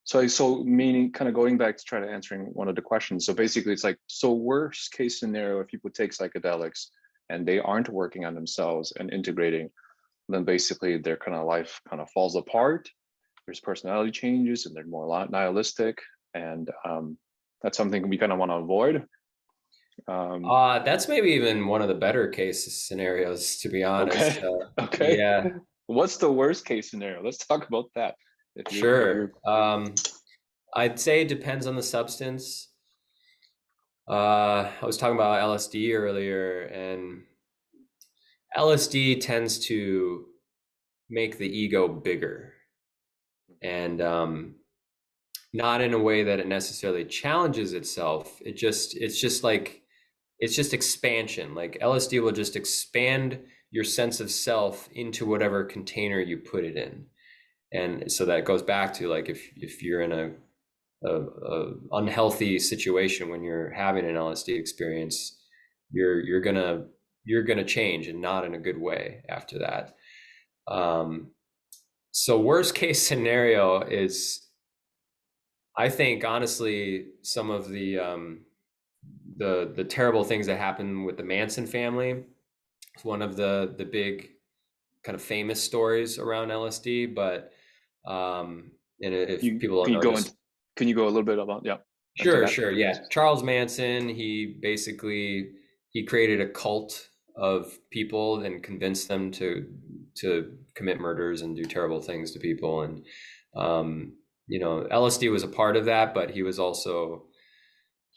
So meaning kind of going back to try to answering one of the questions. So basically it's like, so worst case scenario, if people take psychedelics and they aren't working on themselves and integrating, then basically their kind of life kind of falls apart. There's personality changes and they're more nihilistic. And that's something we kind of want to avoid. That's maybe even one of the better case scenarios, to be honest. Okay. Okay. Yeah, What's the worst case scenario? Let's talk about that. If sure. you're I'd say it depends on the substance. I was talking about LSD earlier, and LSD tends to make the ego bigger, and not in a way that it necessarily challenges itself. It's just expansion. Like LSD will just expand your sense of self into whatever container you put it in. And so that goes back to like if you're in a unhealthy situation when you're having an LSD experience, you're gonna change, and not in a good way after that. So worst case scenario is, I think honestly, some of the terrible things that happened with the Manson family. It's one of the big kind of famous stories around LSD, but and if you people don't can you know, go into just can you go a little bit about into sure, that? sure, yeah. Charles Manson, he created a cult of people and convinced them to commit murders and do terrible things to people. And LSD was a part of that, but he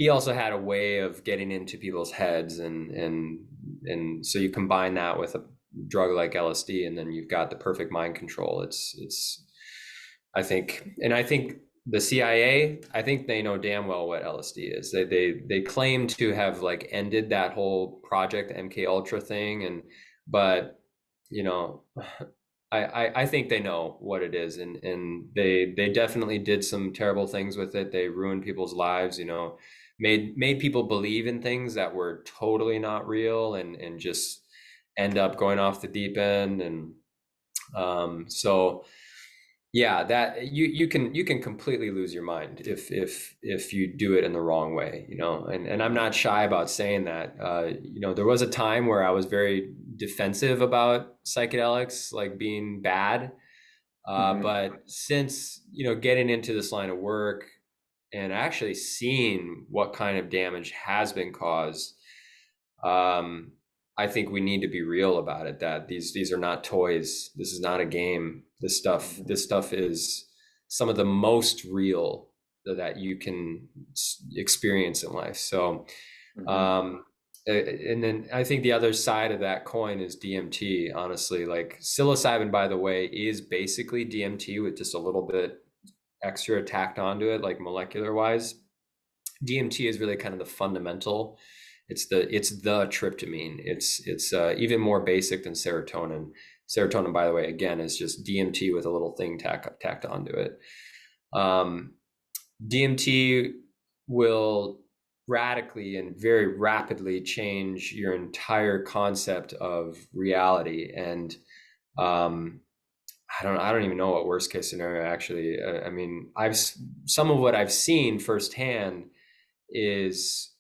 also had a way of getting into people's heads, and so you combine that with a drug like LSD, and then you've got the perfect mind control. It's I think the CIA, I think they know damn well what LSD is. They claim to have like ended that whole project MK Ultra thing, but you know, I think they know what it is, and they definitely did some terrible things with it. They ruined people's lives, made people believe in things that were totally not real, and just end up going off the deep end. And so yeah, that you can completely lose your mind if you do it in the wrong way, and I'm not shy about saying that. There was a time where I was very defensive about psychedelics like being bad, Hmm. but since getting into this line of work and actually seeing what kind of damage has been caused, um, I think we need to be real about it, that these are not toys. This is not a game. Hmm. This stuff is some of the most real that you can experience in life. So, Hmm. um, and then I think the other side of that coin is DMT. Honestly, like psilocybin, by the way, is basically DMT with just a little bit extra tacked onto it, like molecular wise. DMT is really kind of the fundamental. It's the tryptamine. It's even more basic than serotonin. Serotonin, by the way, again, is just DMT with a little thing tacked onto it. Um, DMT will radically and very rapidly change your entire concept of reality. And um, I don't even know what worst case scenario actually. I mean, some of what I've seen firsthand is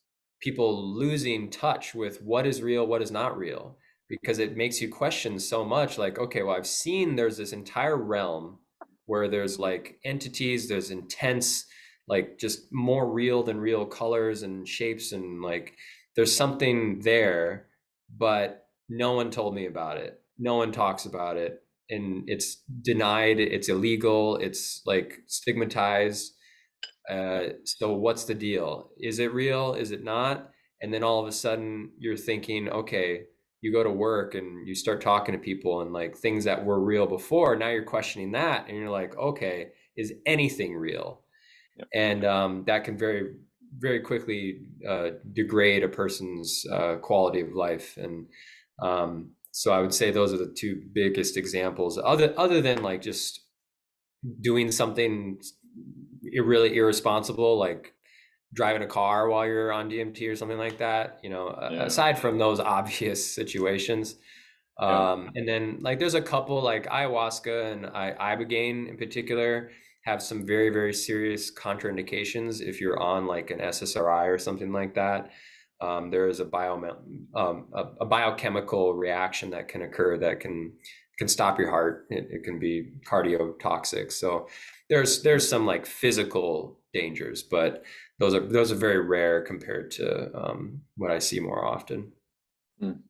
people losing touch with what is real, what is not real, because it makes you question so much. Like, okay, well, I've seen there's this entire realm where there's like entities, there's intense, like just more real than real colors and shapes, and like there's something there, but no one told me about it. No one talks about it. And it's denied, it's illegal, it's like stigmatized. So what's the deal? Is it real? Is it not? And then all of a sudden you're thinking, okay, you go to work and you start talking to people, and like things that were real before, now you're questioning that, and you're like, okay, is anything real? Yep. And that can very, very quickly degrade a person's quality of life. And so I would say those are the two biggest examples, other than like just doing something really irresponsible, like driving a car while you're on DMT or something like that, Yeah. aside from those obvious situations. Yeah. And then like there's a couple like ayahuasca and ibogaine in particular have some very, very serious contraindications if you're on like an SSRI or something like that. There is a biochemical reaction that can occur that can stop your heart. It can be cardiotoxic. So there's some like physical dangers, but those are very rare compared to what I see more often. Mm.